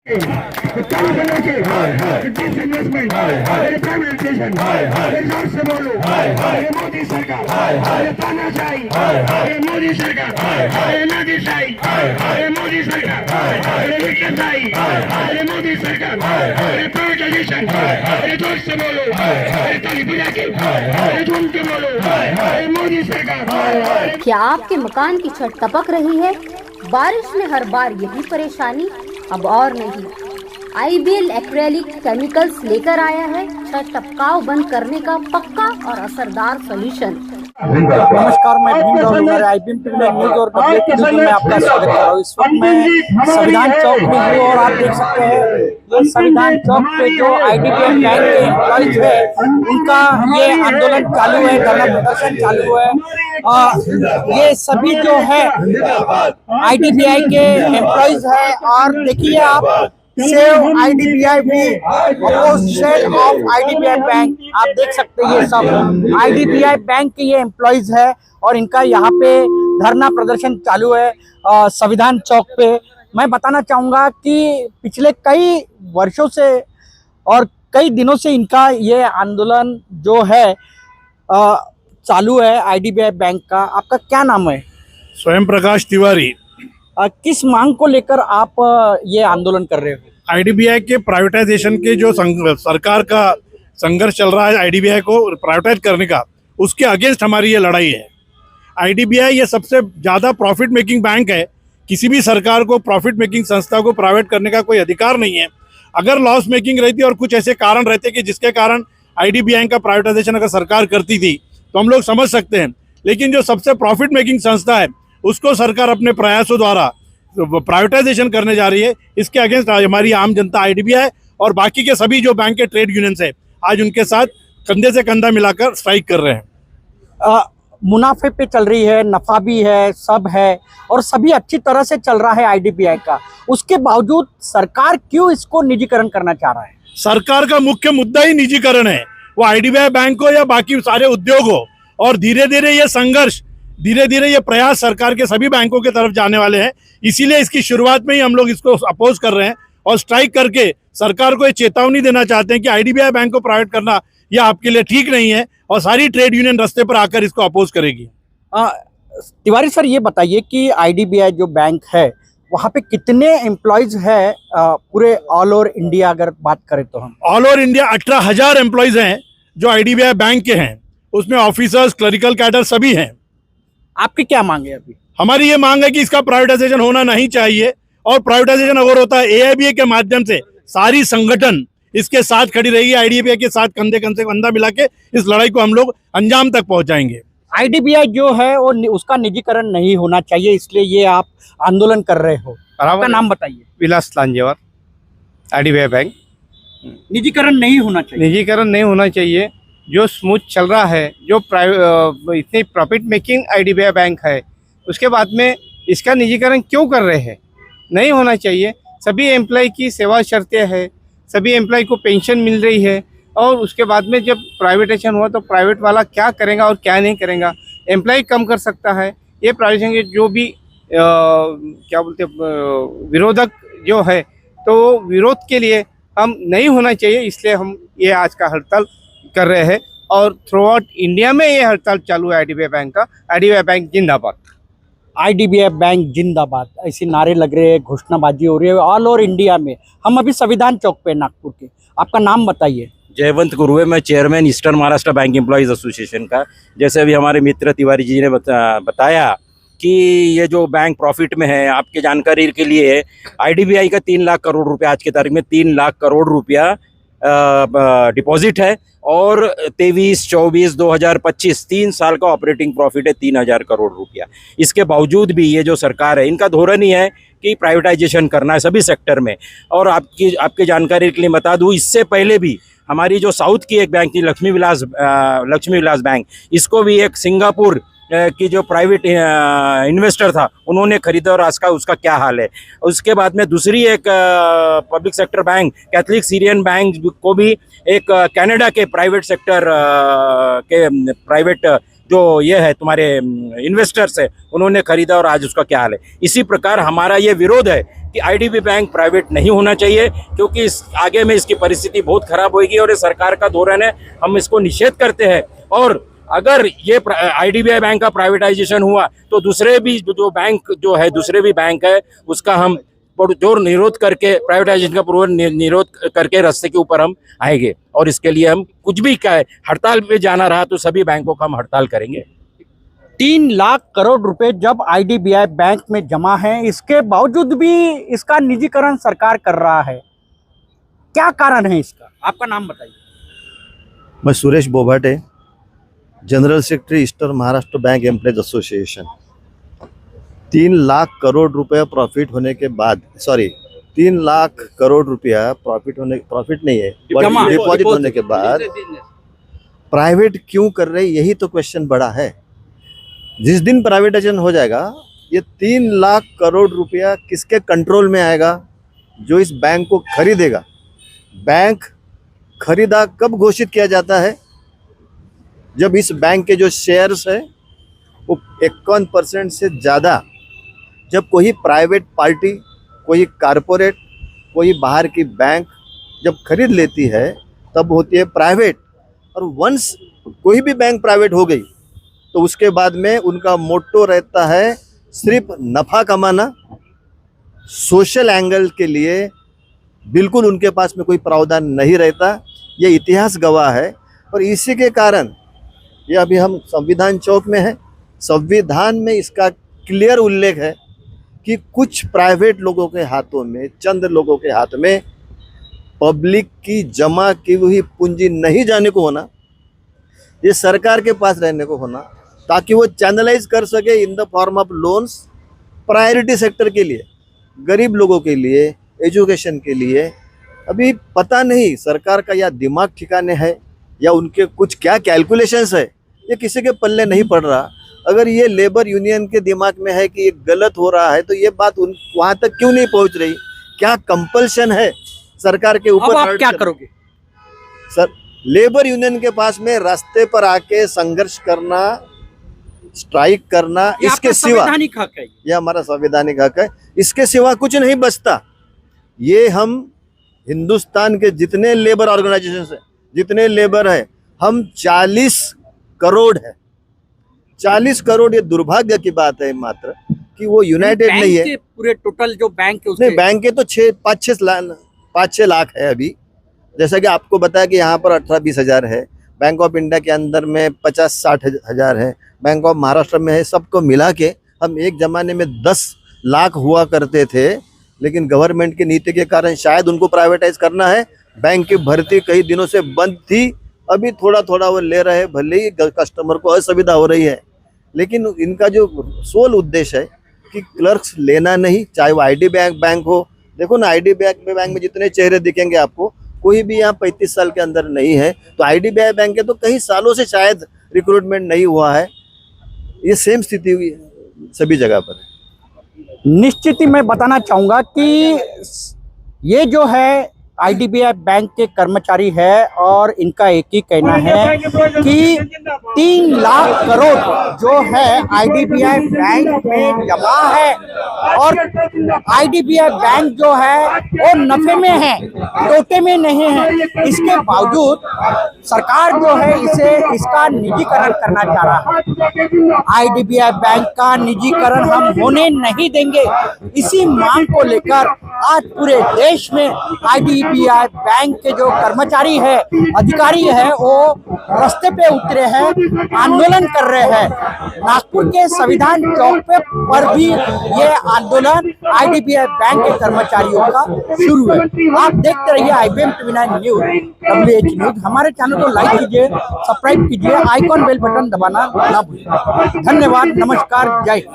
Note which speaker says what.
Speaker 1: Disinvestment, privatisation, जोर से बोलो, ये मोदी सरकार, ये तानाशाही, ये मोदी सरकार, ये नादिशाही, ये मोदी सरकार, ये विकटशाही, ये मोदी सरकार, ये प्राइवेटाइजेशन, ये जोर से बोलो, ये ताली बजा के, ये झूम के बोलो, ये मोदी सरकार।
Speaker 2: क्या आपके मकान की छत टपक रही है? बारिश में हर बार यही परेशानी? अब और नहीं, आईबीएल एक्रेलिक केमिकल्स लेकर आया है छत टपकाव बंद करने का पक्का और असरदार सॉल्यूशन।
Speaker 3: नमस्कार, मैं आईबीएम न्यूज और पब्लिक न्यूज में आपका स्वागत कर रहा हूँ। इस वक्त मैं संविधान चौक में हूँ और आप देख सकते हैं ये संविधान चौक पे जो आईडीबीआई बैंक के एम्प्लॉइज है उनका ये आंदोलन चालू है, धरना प्रदर्शन चालू है। ये सभी जो है आईडीबीआई के एम्प्लॉइज है और देखिए आप सेव आईडीबीआई भी अपोजिशन ऑफ आईडीबीआई बैंक, आप देख सकते हैं ये सब आईडीबीआई बैंक के ये एम्प्लॉइज है और इनका यहाँ पे धरना प्रदर्शन चालू है संविधान चौक पे। मैं बताना चाहूँगा कि पिछले कई वर्षों से और कई दिनों से इनका ये आंदोलन जो है चालू है आईडीबीआई बैंक का। आपका क्या नाम है?
Speaker 4: स्वयं प्रकाश तिवारी।
Speaker 3: किस मांग को लेकर आप ये आंदोलन कर रहे हो?
Speaker 4: आईडीबीआई के प्राइवेटाइजेशन के जो सरकार का संघर्ष चल रहा है आईडीबीआई को प्राइवेटाइज करने का, उसके अगेंस्ट हमारी ये लड़ाई है। आईडीबीआई ये सबसे ज़्यादा प्रॉफिट मेकिंग बैंक है। किसी भी सरकार को प्रॉफिट मेकिंग संस्था को प्राइवेट करने का कोई अधिकार नहीं है। अगर लॉस मेकिंग रहती और कुछ ऐसे कारण रहते कि जिसके कारण आईडीबीआई का प्राइवेटाइजेशन अगर सरकार करती थी तो हम लोग समझ सकते हैं, लेकिन जो सबसे प्रॉफिट मेकिंग संस्था है उसको सरकार अपने प्रयासों द्वारा प्राइवेटाइजेशन करने जा रही है। इसके अगेंस्ट हमारी आम जनता आईडीबीआई और बाकी के सभी जो बैंक के ट्रेड यूनियंस है आज उनके साथ कंधे से कंधा मिलाकर स्ट्राइक कर रहे हैं।
Speaker 3: मुनाफे पे चल रही है, नफा भी है, सब है और सभी अच्छी तरह से चल रहा है आईडीबीआई का। उसके बावजूद सरकार क्यों इसको निजीकरण करना चाह रहा है?
Speaker 4: सरकार का मुख्य मुद्दा ही निजीकरण है, वो आईडीबीआई बैंक हो या बाकी सारे उद्योग हो। और धीरे धीरे ये संघर्ष, धीरे धीरे ये प्रयास सरकार के सभी बैंकों के तरफ जाने वाले हैं। इसीलिए इसकी शुरुआत में ही हम लोग इसको अपोज कर रहे हैं और स्ट्राइक करके सरकार को ये चेतावनी देना चाहते हैं कि आईडीबीआई बैंक को प्राइवेट करना यह आपके लिए ठीक नहीं है और सारी ट्रेड यूनियन रास्ते पर आकर इसको अपोज करेगी।
Speaker 3: तिवारी सर, ये बताइए कि आईडीबीआई जो बैंक है वहाँ पे कितने एम्प्लॉयज है पूरे ऑल ओवर इंडिया? अगर बात करें तो हम
Speaker 4: ऑल ओवर इंडिया 18,000 एम्प्लॉयज हैं जो आईडीबीआई बैंक के हैं। उसमें ऑफिसर्स, क्लरिकल कैडर सभी हैं।
Speaker 3: आपकी क्या मांग है? अभी
Speaker 4: हमारी ये मांग है कि इसका प्राइवेटाइजेशन होना नहीं चाहिए और प्राइवेटाइजेशन अगर होता है एआईबीआई के माध्यम से सारी संगठन इसके साथ खड़ी रहेगी। आईडीबीआई के साथ कंधे से कंधा मिला के इस लड़ाई को हम लोग अंजाम तक पहुंचाएंगे।
Speaker 3: आईडीबीआई जो है वो उसका निजीकरण नहीं होना चाहिए, इसलिए ये आप आंदोलन कर रहे हो। आपका नाम बताइए।
Speaker 5: विलास लांजेवार, आईडीबीआई बैंक।
Speaker 3: निजीकरण नहीं होना चाहिए।
Speaker 5: निजीकरण नहीं होना चाहिए। जो स्मूथ चल रहा है, जो इतनी प्रॉफिट मेकिंग आईडीबीआई बैंक है, उसके बाद में इसका निजीकरण क्यों कर रहे हैं? नहीं होना चाहिए। सभी एम्प्लॉय की सेवा शर्तें हैं, सभी एम्प्लॉय को पेंशन मिल रही है और उसके बाद में जब प्राइवेटाइजेशन हुआ तो प्राइवेट वाला क्या करेगा और क्या नहीं करेगा, एम्प्लॉय कम कर सकता है। ये प्राइवेटाइजेशन के जो भी क्या बोलते विरोधक जो है, तो विरोध के लिए हम नहीं होना चाहिए, इसलिए हम ये आज का हड़ताल कर रहे हैं और थ्रू आउट इंडिया में ये हड़ताल चालू है आईडीबीआई बैंक का। आईडीबीआई बैंक जिंदाबाद,
Speaker 3: आईडीबीआई बैंक जिंदाबाद, ऐसे नारे लग रहे हैं, घोषणाबाजी हो रही है ऑल ओवर इंडिया में। हम अभी संविधान चौक पे नागपुर के। आपका नाम बताइए।
Speaker 6: जयवंत गुरुवे, मैं chairman eastern Maharashtra bank employees association का। जैसे अभी हमारे मित्र तिवारी जी ने बताया कि ये जो बैंक प्रॉफिट में है, आपके जानकारी के लिए आईडीबीआई का 3 लाख करोड़ रुपया, आज की तारीख में 3 लाख करोड़ रुपया डिपॉजिट है और 23-24 2025 3 साल का ऑपरेटिंग प्रॉफिट है 3,000 करोड़ रुपया। इसके बावजूद भी ये जो सरकार है, इनका धोरण ही है कि प्राइवेटाइजेशन करना है सभी सेक्टर में। और आपके जानकारी के लिए बता दूं, इससे पहले भी हमारी जो साउथ की एक बैंक थी लक्ष्मी विलास बैंक, इसको भी एक सिंगापुर की जो प्राइवेट इन्वेस्टर था उन्होंने खरीदा और आज का उसका क्या हाल है। उसके बाद में दूसरी एक public sector bank Catholic Syrian bank को भी एक कनाडा के प्राइवेट सेक्टर के प्राइवेट जो ये है तुम्हारे इन्वेस्टर्स है उन्होंने खरीदा और आज उसका क्या हाल है। इसी प्रकार हमारा ये विरोध है कि आईडीबी बैंक प्राइवेट नहीं होना चाहिए, क्योंकि इस आगे में इसकी परिस्थिति बहुत खराब होगी और ये सरकार का धोरण है, हम इसको निषेध करते हैं। और अगर ये आईडीबीआई बैंक का प्राइवेटाइजेशन हुआ तो दूसरे भी जो बैंक जो है दूसरे भी बैंक है उसका हम जोर निरोध करके प्राइवेटाइजेशन का पूर्ण निरोध करके रास्ते के ऊपर हम आएंगे। और इसके लिए हम कुछ भी क्या है, हड़ताल पे जाना रहा तो सभी बैंकों का हम हड़ताल करेंगे।
Speaker 3: 3 लाख करोड़ रुपए जब आईडीबीआई बैंक में जमा है, इसके बावजूद भी इसका निजीकरण सरकार कर रहा है, क्या कारण है इसका? आपका नाम बताइए।
Speaker 7: मैं Suresh Bobhate, general secretary eastern Maharashtra bank employees association. 3 lakh crore रुपया प्रॉफिट होने के बाद 3 लाख करोड़ रुपया प्रॉफिट नहीं है, डिपॉजिट होने के बाद प्राइवेट क्यों कर रहे, यही तो क्वेश्चन बड़ा है। जिस दिन प्राइवेटाइजेशन हो जाएगा ये 3 लाख करोड़ रुपया किसके कंट्रोल में आएगा? जो इस बैंक को खरीदेगा। बैंक खरीदा कब घोषित किया जाता है? जब इस बैंक के जो शेयर्स है वो 51% से ज़्यादा, जब कोई प्राइवेट पार्टी, कोई कारपोरेट, कोई बाहर की बैंक जब खरीद लेती है तब होती है प्राइवेट। और वंस कोई भी बैंक प्राइवेट हो गई तो उसके बाद में उनका मोटो रहता है सिर्फ नफ़ा कमाना। सोशल एंगल के लिए बिल्कुल उनके पास में कोई प्रावधान नहीं रहता, ये इतिहास गवाह है। और इसी के कारण ये अभी हम संविधान चौक में है, संविधान में इसका क्लियर उल्लेख है कि कुछ प्राइवेट लोगों के हाथों में, चंद लोगों के हाथ में पब्लिक की जमा की हुई पूंजी नहीं जाने को होना, ये सरकार के पास रहने को होना, ताकि वो चैनलाइज कर सके in the form of loans priority sector के लिए, गरीब लोगों के लिए, एजुकेशन के लिए। अभी पता नहीं सरकार का या दिमाग ठिकाने है या उनके कुछ क्या कैलकुलेशंस है, ये किसी के पल्ले नहीं पड़ रहा। अगर ये लेबर यूनियन के दिमाग में है कि ये गलत हो रहा है तो ये बात वहाँ तक क्यों नहीं पहुँच रही? क्या कंपल्शन है सरकार के ऊपर?
Speaker 3: अब आप क्या करोगे?
Speaker 7: सर, लेबर यूनियन के पास में रास्ते पर आके संघर्ष करना, स्ट्राइक करना, इसके सिवा,
Speaker 3: संवैधानिक हक है,
Speaker 7: ये हमारा संवैधानिक हक है, इसके सिवा कुछ नहीं बचता। ये हम हिंदुस्तान के जितने लेबर ऑर्गेनाइजेशन है, जितने लेबर है, हम 40 करोड़ है। 40 करोड़, ये दुर्भाग्य की बात है मात्र कि वो यूनाइटेड नहीं है।
Speaker 3: पूरे टोटल जो बैंक है
Speaker 7: नहीं, बैंक के तो 5-6 लाख है अभी। जैसा कि आपको बताया कि यहाँ पर 18-20 हज़ार है, बैंक ऑफ इंडिया के अंदर में 50-60 हज़ार है, बैंक ऑफ महाराष्ट्र में है। सबको मिला के हम एक ज़माने में 10 लाख हुआ करते थे, लेकिन गवर्नमेंट की नीति के कारण शायद उनको प्राइवेटाइज करना है। बैंक की भर्ती कई दिनों से बंद थी, अभी थोड़ा थोड़ा वो ले रहे हैं, भले ही कस्टमर को असुविधा हो रही है, लेकिन इनका जो सोल उद्देश्य है कि क्लर्क्स लेना नहीं, चाहे वो आईडीबीआई बैंक हो। देखो ना, आईडीबीआई बैंक में जितने चेहरे दिखेंगे आपको, कोई भी यहाँ 35 साल के अंदर नहीं है। तो आईडीबीआई बैंक के तो कई सालों से शायद रिक्रूटमेंट नहीं हुआ है। ये सेम स्थिति हुई सभी जगह पर है।
Speaker 3: निश्चित ही मैं बताना चाहूँगा कि ये जो है आईडीबीआई बैंक के कर्मचारी है और इनका एक ही कहना है कि 3 लाख करोड़ जो है आईडीबीआई बैंक में जमा है और आईडीबीआई बैंक जो है वो नफे में है, तोटे में नहीं है। इसके बावजूद सरकार जो है इसका निजीकरण करना चाह रहा है। आईडीबीआई बैंक का निजीकरण हम होने नहीं देंगे। इसी मांग को लेकर आज पूरे देश में आईडीबीआई बैंक के जो कर्मचारी है, अधिकारी है, वो रास्ते पे उतरे हैं, आंदोलन कर रहे हैं। नागपुर के संविधान चौक पर भी ये आंदोलन आईडीबीआई बैंक के कर्मचारियों का शुरू है। आप देखते रहिए IBM TV 9 news, WH news. हमारे चैनल को लाइक कीजिए, सब्सक्राइब कीजिए, आइकॉन बेल बटन दबाना ना भूलिए। धन्यवाद, नमस्कार, जय हिंद।